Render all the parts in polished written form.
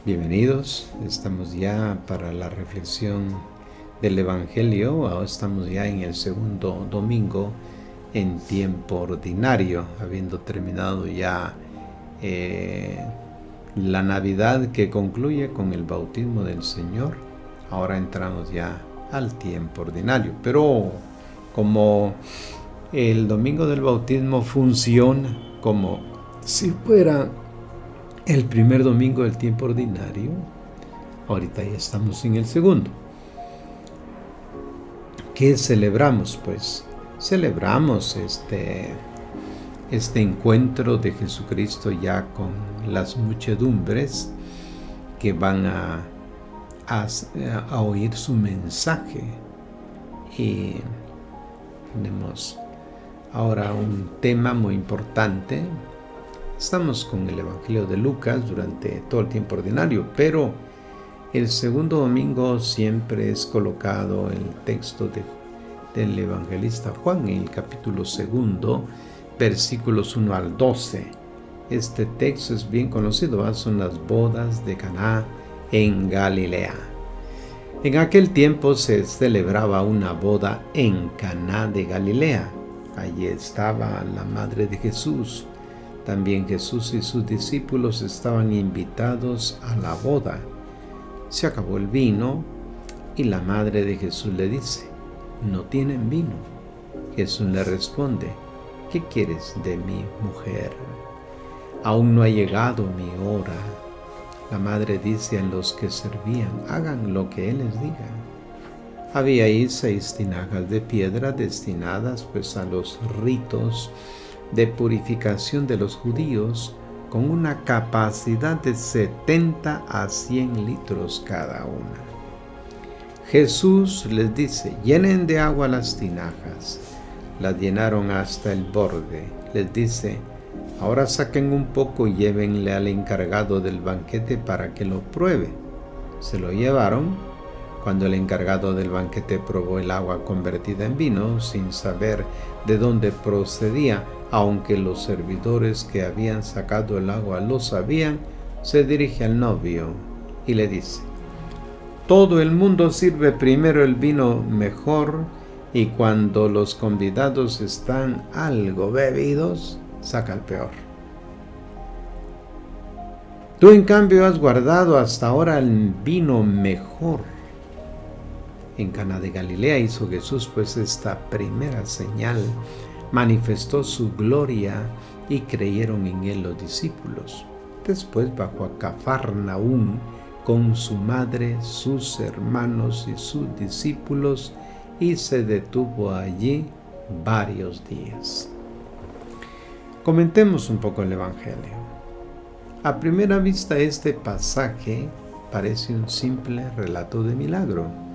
Bienvenidos, estamos ya para la reflexión del Evangelio. Ahora estamos ya en el segundo domingo en tiempo ordinario, habiendo terminado ya la Navidad que concluye con el bautismo del Señor. Ahora entramos ya al tiempo ordinario, pero como el domingo del bautismo funciona como si fuera el primer domingo del tiempo ordinario, ahorita ya estamos en el segundo. ¿Qué celebramos? Pues celebramos este encuentro de Jesucristo ya con las muchedumbres que van a oír su mensaje. Y tenemos ahora un tema muy importante. Estamos con el Evangelio de Lucas durante todo el tiempo ordinario, pero el segundo domingo siempre es colocado el texto del evangelista Juan en el capítulo 2, versículos 1 al 12. Este texto es bien conocido, son las bodas de Caná en Galilea. En aquel tiempo se celebraba una boda en Caná de Galilea. Allí estaba la madre de Jesús. También Jesús y sus discípulos estaban invitados a la boda. Se acabó el vino y la madre de Jesús le dice: «¿No tienen vino?». Jesús le responde: «¿Qué quieres de mí, mujer? Aún no ha llegado mi hora». La madre dice a los que servían: «Hagan lo que él les diga». Había ahí 6 tinajas de piedra destinadas pues a los ritos de purificación de los judíos, con una capacidad de 70 a 100 litros cada una. Jesús les dice: «Llenen de agua las tinajas». Las llenaron hasta el borde. Les dice: «Ahora saquen un poco y llévenle al encargado del banquete para que lo pruebe». Se lo llevaron. Cuando el encargado del banquete probó el agua convertida en vino, sin saber de dónde procedía, aunque los servidores que habían sacado el agua lo sabían, se dirige al novio y le dice: «Todo el mundo sirve primero el vino mejor, y cuando los convidados están algo bebidos, saca el peor. Tú en cambio has guardado hasta ahora el vino mejor». En Caná de Galilea hizo Jesús pues esta primera señal, manifestó su gloria y creyeron en él los discípulos. Después bajó a Cafarnaúm con su madre, sus hermanos y sus discípulos, y se detuvo allí varios días. Comentemos un poco el Evangelio. A primera vista este pasaje parece un simple relato de milagro,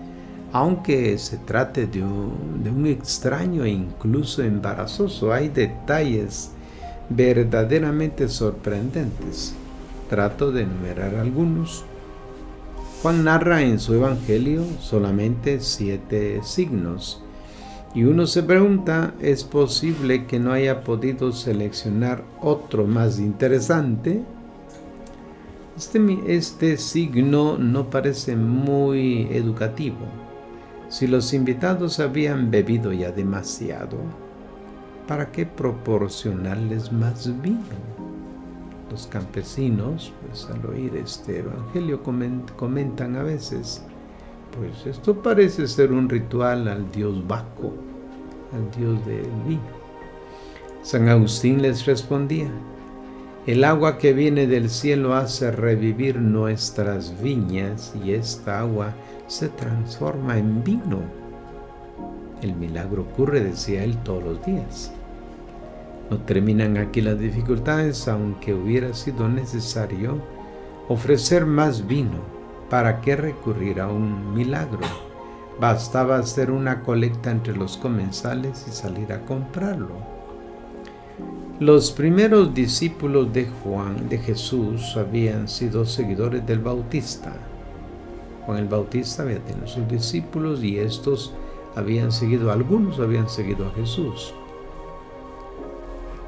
aunque se trate de un extraño e incluso embarazoso. Hay detalles verdaderamente sorprendentes. Trato de enumerar algunos. Juan narra en su Evangelio solamente 7 signos, y uno se pregunta: ¿es posible que no haya podido seleccionar otro más interesante? Este signo no parece muy educativo. Si los invitados habían bebido ya demasiado, ¿para qué proporcionarles más vino? Los campesinos, pues al oír este evangelio, comentan a veces: pues esto parece ser un ritual al dios Baco, al dios del vino. San Agustín les respondía: «El agua que viene del cielo hace revivir nuestras viñas, y esta agua se transforma en vino». El milagro ocurre, decía él, todos los días. No terminan aquí las dificultades. Aunque hubiera sido necesario ofrecer más vino, ¿para qué recurrir a un milagro? Bastaba hacer una colecta entre los comensales y salir a comprarlo. Los primeros discípulos de Jesús habían sido seguidores del Bautista. Juan el Bautista había tenido sus discípulos, y estos algunos habían seguido a Jesús.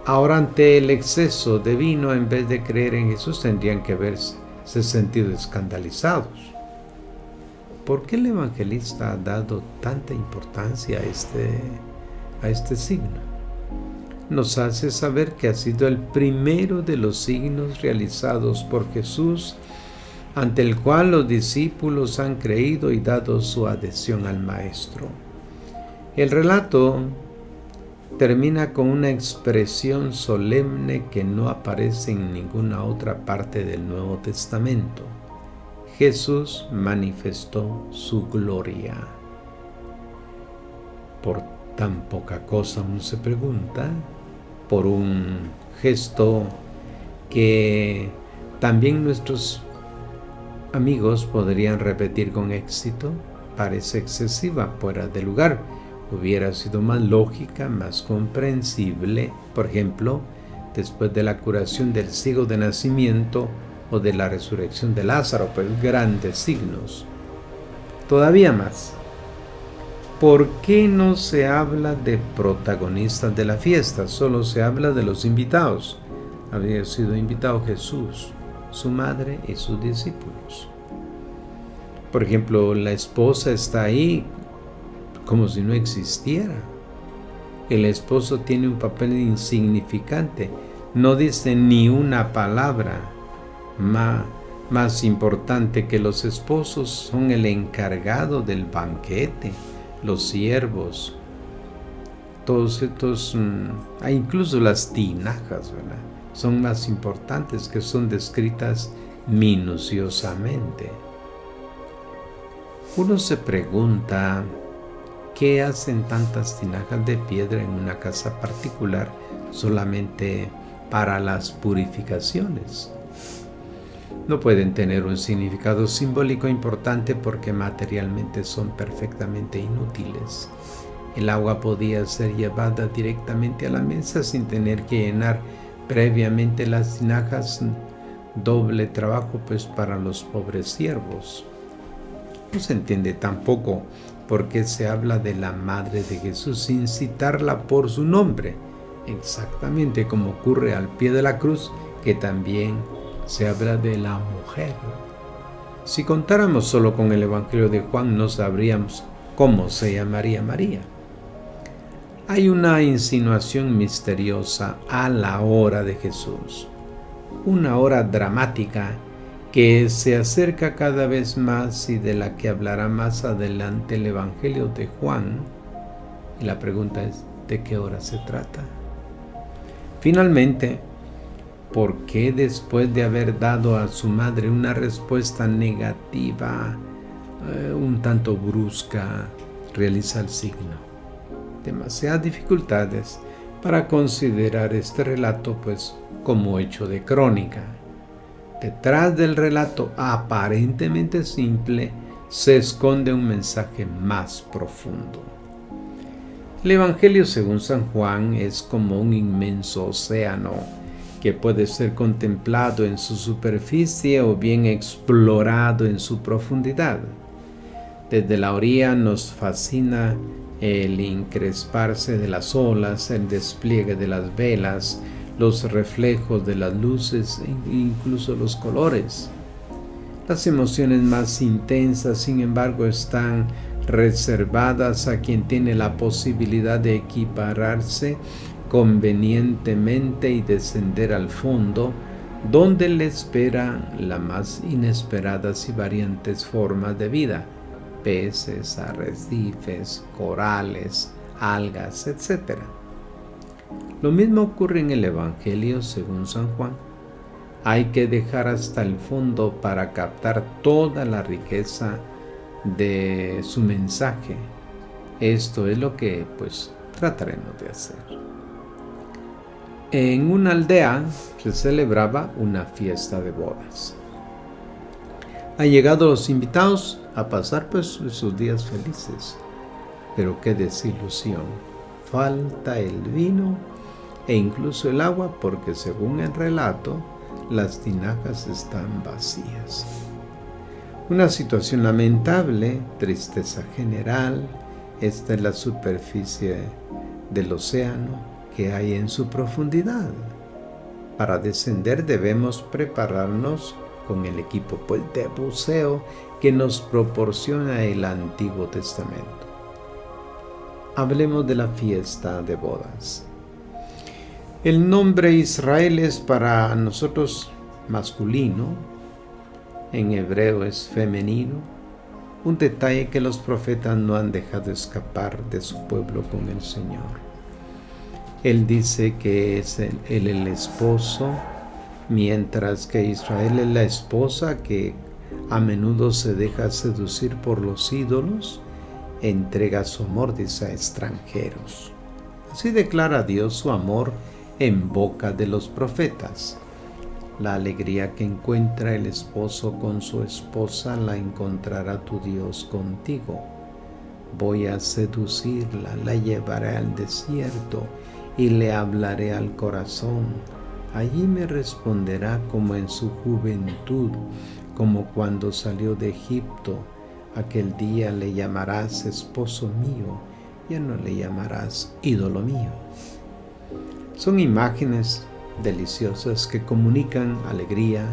Ahora, ante el exceso de vino, en vez de creer en Jesús, tendrían que se han sentido escandalizados. ¿Por qué el evangelista ha dado tanta importancia a este signo? Nos hace saber que ha sido el primero de los signos realizados por Jesús, ante el cual los discípulos han creído y dado su adhesión al Maestro. El relato termina con una expresión solemne que no aparece en ninguna otra parte del Nuevo Testamento. Jesús manifestó su gloria. Por tan poca cosa, uno se pregunta, por un gesto que también nuestros amigos podrían repetir con éxito, parece excesiva, fuera de lugar. Hubiera sido más lógica, más comprensible, por ejemplo, después de la curación del ciego de nacimiento o de la resurrección de Lázaro, pues grandes signos. Todavía más, ¿por qué no se habla de protagonistas de la fiesta? Solo se habla de los invitados. Había sido invitado Jesús, su madre y sus discípulos. Por ejemplo, la esposa está ahí como si no existiera. El esposo tiene un papel insignificante, no dice ni una palabra. Más importante que los esposos son el encargado del banquete, los siervos, todos estos, incluso las tinajas, ¿verdad? Son más importantes, que son descritas minuciosamente. Uno se pregunta, ¿qué hacen tantas tinajas de piedra en una casa particular solamente para las purificaciones? No pueden tener un significado simbólico importante porque materialmente son perfectamente inútiles. El agua podía ser llevada directamente a la mesa sin tener que llenar previamente las tinajas, doble trabajo pues para los pobres siervos. No se entiende tampoco por qué se habla de la madre de Jesús sin citarla por su nombre, exactamente como ocurre al pie de la cruz, que también se habla de la mujer. Si contáramos solo con el Evangelio de Juan, no sabríamos cómo se llamaría María. Hay una insinuación misteriosa a la hora de Jesús, una hora dramática que se acerca cada vez más y de la que hablará más adelante el Evangelio de Juan. Y la pregunta es, ¿de qué hora se trata? Finalmente, ¿por qué después de haber dado a su madre una respuesta negativa, un tanto brusca, realiza el signo? Demasiadas dificultades para considerar este relato pues como hecho de crónica. Detrás del relato aparentemente simple se esconde un mensaje más profundo. El Evangelio según San Juan es como un inmenso océano que puede ser contemplado en su superficie o bien explorado en su profundidad. Desde la orilla nos fascina el encresparse de las olas, el despliegue de las velas, los reflejos de las luces e incluso los colores. Las emociones más intensas, sin embargo, están reservadas a quien tiene la posibilidad de equipararse convenientemente y descender al fondo, donde le esperan las más inesperadas y variantes formas de vida: peces, arrecifes, corales, algas, etc. Lo mismo ocurre en el Evangelio según San Juan. Hay que dejar hasta el fondo para captar toda la riqueza de su mensaje. Esto es lo que pues trataremos de hacer. En una aldea se celebraba una fiesta de bodas. Han llegado los invitados a pasar pues sus días felices. Pero qué desilusión. Falta el vino e incluso el agua, porque según el relato, las tinajas están vacías. Una situación lamentable, tristeza general. Esta es la superficie del océano que hay en su profundidad. Para descender debemos prepararnos con el equipo de buceo que nos proporciona el Antiguo Testamento. Hablemos de la fiesta de bodas. El nombre Israel es para nosotros masculino, en hebreo es femenino, un detalle que los profetas no han dejado escapar de su pueblo con el Señor. Él dice que es él el esposo, mientras que Israel es la esposa que a menudo se deja seducir por los ídolos, entrega su amor, dice, a extranjeros. Así declara Dios su amor en boca de los profetas. La alegría que encuentra el esposo con su esposa la encontrará tu Dios contigo. Voy a seducirla, la llevaré al desierto y le hablaré al corazón. Allí me responderá como en su juventud, como cuando salió de Egipto. Aquel día le llamarás esposo mío, ya no le llamarás ídolo mío. Son imágenes deliciosas que comunican alegría,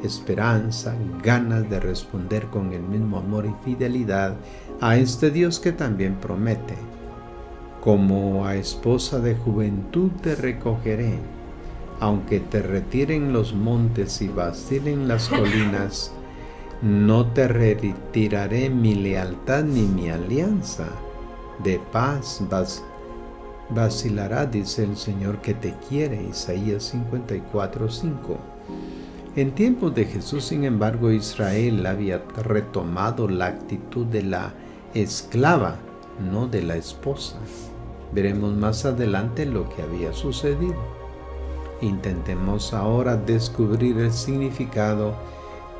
esperanza, ganas de responder con el mismo amor y fidelidad a este Dios que también promete: como a esposa de juventud te recogeré, aunque te retiren los montes y vacilen las colinas, no te retiraré mi lealtad ni mi alianza. De paz vacilará, dice el Señor que te quiere. Isaías 54:5. En tiempos de Jesús, sin embargo, Israel había retomado la actitud de la esclava, no de la esposa. Veremos más adelante lo que había sucedido. Intentemos ahora descubrir el significado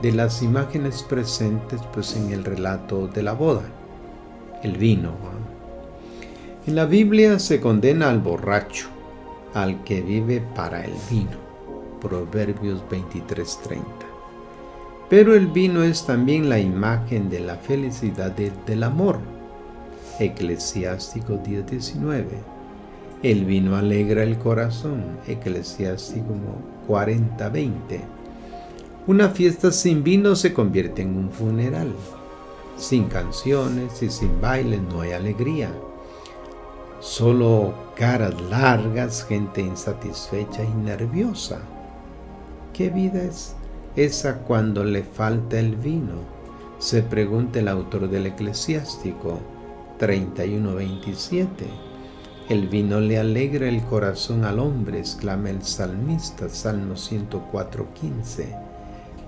de las imágenes presentes en el relato de la boda. El vino. En la Biblia se condena al borracho, al que vive para el vino. Proverbios 23:30. Pero el vino es también la imagen de la felicidad del amor. Eclesiástico 10:19. El vino alegra el corazón. Eclesiástico 40:20. Una fiesta sin vino se convierte en un funeral. Sin canciones y sin bailes no hay alegría. Solo caras largas, gente insatisfecha y nerviosa. ¿Qué vida es esa cuando le falta el vino? Se pregunta el autor del Eclesiástico 31:27. El vino le alegra el corazón al hombre, exclama el salmista, Salmo 104:15.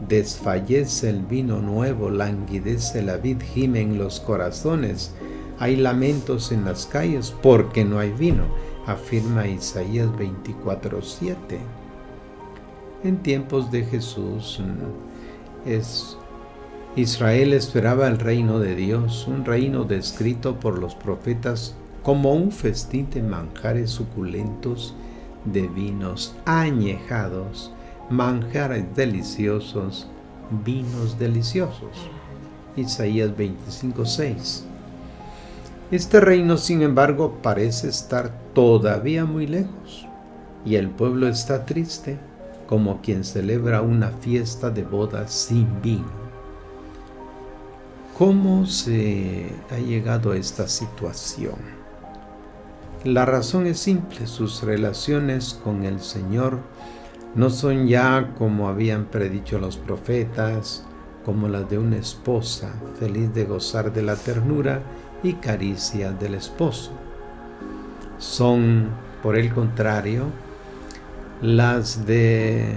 Desfallece el vino nuevo, languidece la vid, gime en los corazones. Hay lamentos en las calles porque no hay vino, afirma Isaías 24:7. En tiempos de Jesús, Israel esperaba el reino de Dios, un reino descrito por los profetas como un festín de manjares suculentos, de vinos añejados, manjares deliciosos, vinos deliciosos. Isaías 25:6. Este reino, sin embargo, parece estar todavía muy lejos, y el pueblo está triste, como quien celebra una fiesta de bodas sin vino. ¿Cómo se ha llegado a esta situación? La razón es simple: sus relaciones con el Señor no son ya como habían predicho los profetas, como las de una esposa feliz de gozar de la ternura y caricia del esposo. Son, por el contrario, las de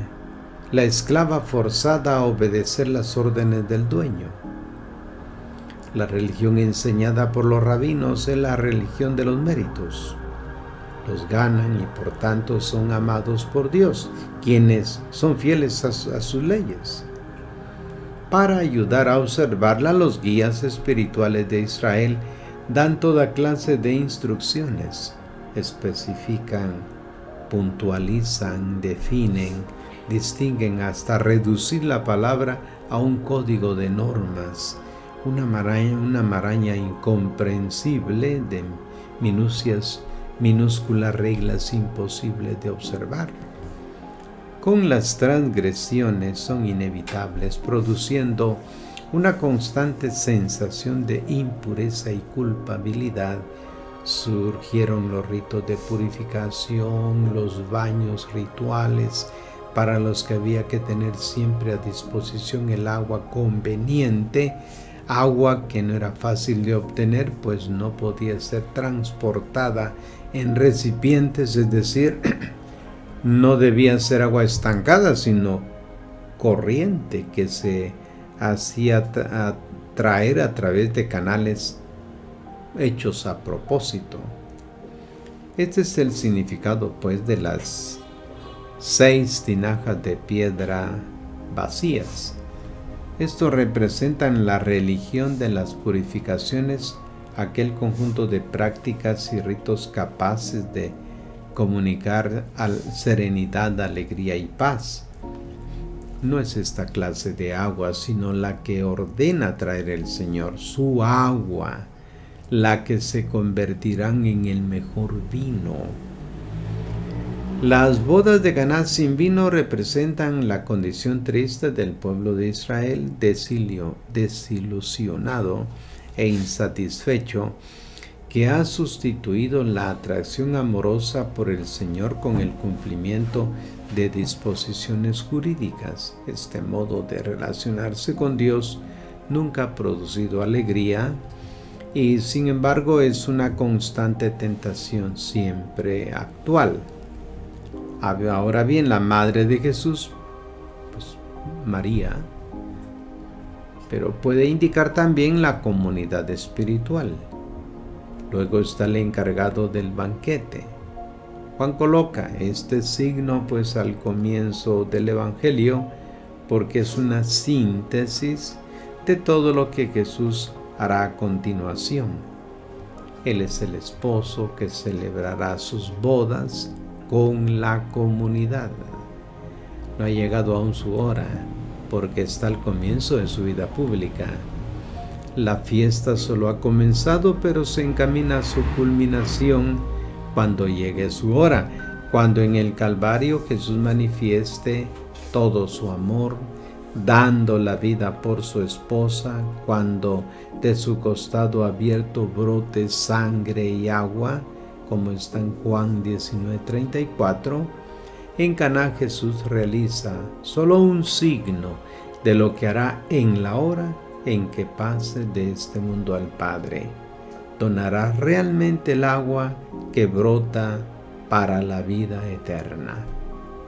la esclava forzada a obedecer las órdenes del dueño. La religión enseñada por los rabinos es la religión de los méritos. Los ganan y por tanto son amados por Dios, quienes son fieles a sus leyes. Para ayudar a observarla, los guías espirituales de Israel dan toda clase de instrucciones, especifican, puntualizan, definen, distinguen hasta reducir la palabra a un código de normas, una maraña incomprensible de minúsculas reglas imposibles de observar. con las transgresiones son inevitables, produciendo una constante sensación de impureza y culpabilidad. Surgieron los ritos de purificación, los baños rituales, para los que había que tener siempre a disposición el agua conveniente, agua que no era fácil de obtener, pues no podía ser transportada en recipientes, es decir, no debía ser agua estancada, sino corriente que se hacía traer a través de canales hechos a propósito. Este es el significado, pues, de las 6 tinajas de piedra vacías. Esto representa en la religión de las purificaciones aquel conjunto de prácticas y ritos capaces de comunicar serenidad, alegría y paz. No es esta clase de agua, sino la que ordena traer el Señor, su agua, la que se convertirán en el mejor vino. Las bodas de Caná sin vino representan la condición triste del pueblo de Israel, desilusionado e insatisfecho, que ha sustituido la atracción amorosa por el Señor con el cumplimiento de disposiciones jurídicas. Este modo de relacionarse con Dios nunca ha producido alegría y, sin embargo, es una constante tentación siempre actual. Ahora bien, la madre de Jesús, pues María, pero puede indicar también la comunidad espiritual. Luego está el encargado del banquete. Juan coloca este signo pues al comienzo del Evangelio porque es una síntesis de todo lo que Jesús hará a continuación. Él es el esposo que celebrará sus bodas con la comunidad. No ha llegado aún su hora, porque está al comienzo de su vida pública. La fiesta solo ha comenzado, pero se encamina a su culminación cuando llegue su hora, cuando en el Calvario Jesús manifieste todo su amor, dando la vida por su esposa, cuando de su costado abierto brote sangre y agua, como está en Juan 19:34, en Caná Jesús realiza solo un signo de lo que hará en la hora en que pase de este mundo al Padre. Donará realmente el agua que brota para la vida eterna.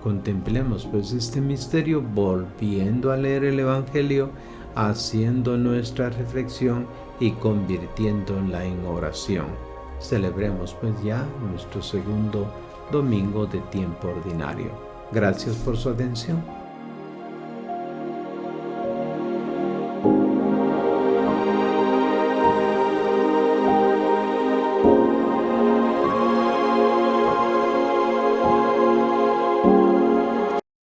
Contemplemos pues este misterio volviendo a leer el Evangelio, haciendo nuestra reflexión y convirtiéndola en oración. Celebremos pues ya nuestro segundo domingo de tiempo ordinario. Gracias por su atención.